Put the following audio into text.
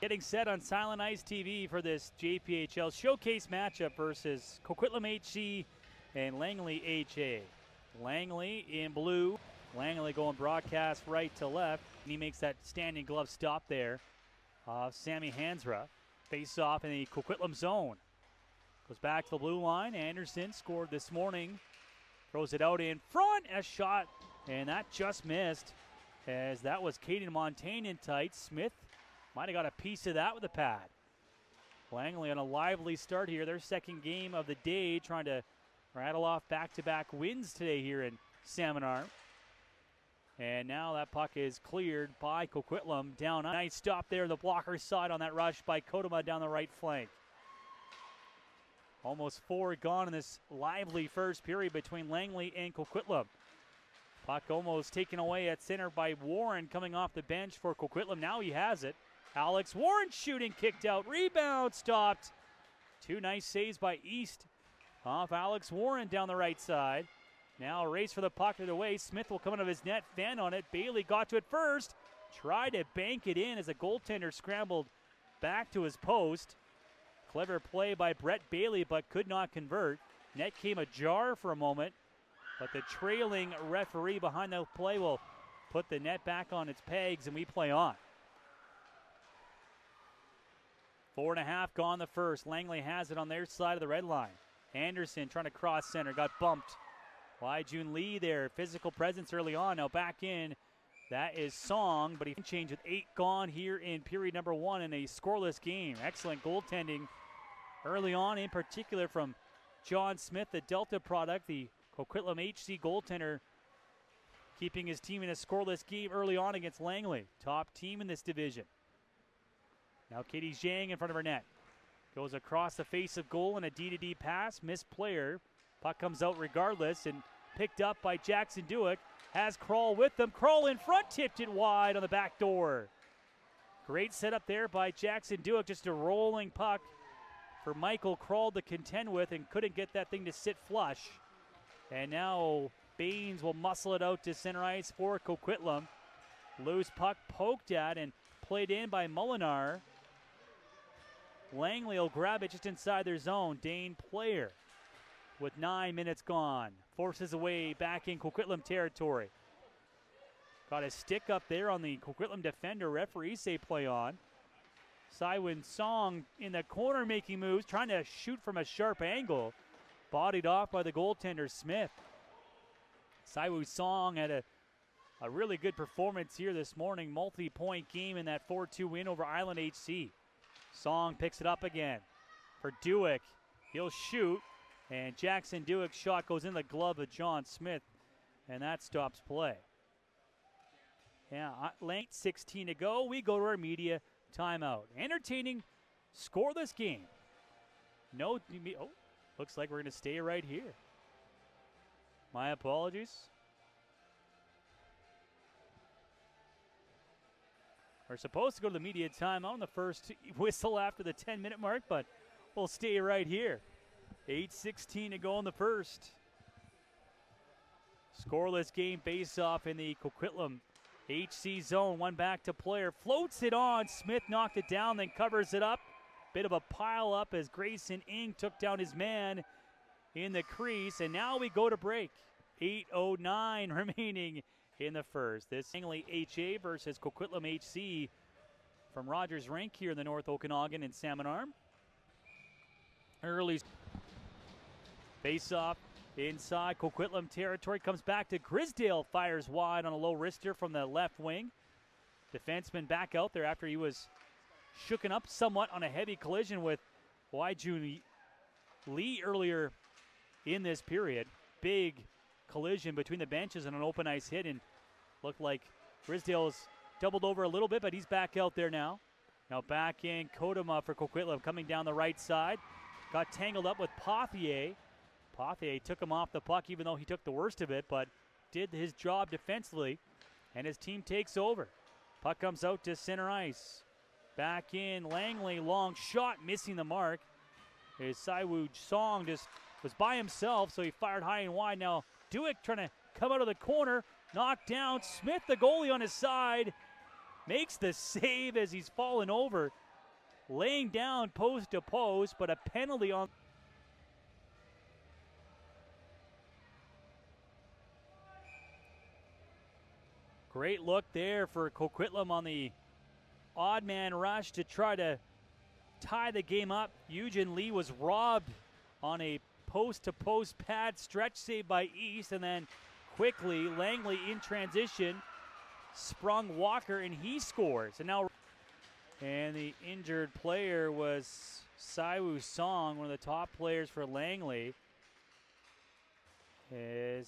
Getting set on Silent Ice TV for this JPHL showcase matchup versus Coquitlam HC and Langley HA. Langley in blue. Langley going broadcast right to left. He makes that standing glove stop there. Sammy Hansra. Face off in the Coquitlam zone. Goes back to the blue line. Anderson scored this morning. Throws it out in front. A shot. And that just missed. As that was Caden Montaigne in tight. Smith might have got a piece of that with a pad. Langley on a lively start here. Their second game of the day, trying to rattle off back-to-back wins today here in Salmon Arm. And now that puck is cleared by Coquitlam down. Nice stop there, the blocker side on that rush by Kodama down the right flank. Almost 4 gone in this lively first period between Langley and Coquitlam. Puck almost taken away at center by Warren coming off the bench for Coquitlam. Now he has it. Alex Warren shooting, kicked out, rebound stopped. 2 nice saves by East off Alex Warren down the right side. Now a race for the puck to the way. Smith will come out of his net, fan on it. Bailey got to it first. Tried to bank it in as a goaltender scrambled back to his post. Clever play by Brett Bailey, but could not convert. Net came ajar for a moment, but the trailing referee behind the play will put the net back on its pegs and we play on. 4.5 gone the first. Langley has it on their side of the red line. Anderson trying to cross center, got bumped. Jun Lee there, physical presence early on. Now back in, that is Song, but he changed with 8 gone here in period number 1 in a scoreless game. Excellent goaltending early on, in particular from John Smith, the Delta product, the Coquitlam HC goaltender, keeping his team in a scoreless game early on against Langley, top team in this division. Now Katie Zhang in front of her net. Goes across the face of goal in a D-to-D pass. Missed player. Puck comes out regardless and picked up by Jackson Dewick. Has Kroll with them. Kroll in front, tipped it wide on the back door. Great setup there by Jackson Dewick. Just a rolling puck for Michael Kroll to contend with and couldn't get that thing to sit flush. And now Baines will muscle it out to center ice for Coquitlam. Loose puck poked at and played in by Molinar. Langley will grab it just inside their zone. Dane Player with 9 minutes gone. Forces away back in Coquitlam territory. Got a stick up there on the Coquitlam defender. Referee say play on. Saiwin Song in the corner making moves, trying to shoot from a sharp angle. Bodied off by the goaltender Smith. Saiwin Song had a really good performance here this morning. Multi-point game in that 4-2 win over Island HC. Song picks it up again for Dewick. He'll shoot, and Jackson Dewick's shot goes in the glove of John Smith, and that stops play. Yeah, late 16 to go. We go to our media timeout. Entertaining, scoreless game. No, looks like we're going to stay right here. My apologies. We're supposed to go to the media timeout on the first whistle after the 10-minute mark, but we'll stay right here. 8:16 to go in the first. Scoreless game face-off in the Coquitlam HC zone. One back to player. Floats it on. Smith knocked it down, then covers it up. Bit of a pile up as Grayson Ing took down his man in the crease. And now we go to break. 8:09 remaining in the first. This Langley HA versus Coquitlam HC from Rogers Rink here in the North Okanagan in Salmon Arm. Early face-off inside Coquitlam territory. Comes back to Grisdale. Fires wide on a low wrister from the left wing. Defenseman back out there after he was shooken up somewhat on a heavy collision with Jun Lee earlier in this period. Big collision between the benches and an open ice hit, and looked like Grisdale's doubled over a little bit, but he's back out there now. Now back in Kodama for Coquitlam coming down the right side. Got tangled up with Pothier. Pothier took him off the puck even though he took the worst of it, but did his job defensively, and his team takes over. Puck comes out to center ice. Back in Langley, long shot, missing the mark. His Saiwoo Song just was by himself, so he fired high and wide. Now Dewick trying to come out of the corner, knocked down. Smith, the goalie on his side, makes the save as he's fallen over. laying down post to post, but a penalty on. Great look there for Coquitlam on the odd man rush to try to tie the game up. Eugen Lee was robbed on a post-to-post pad stretch save by East, and then quickly Langley in transition sprung Walker and he scores. And the injured player was Saiwu Song, one of the top players for Langley.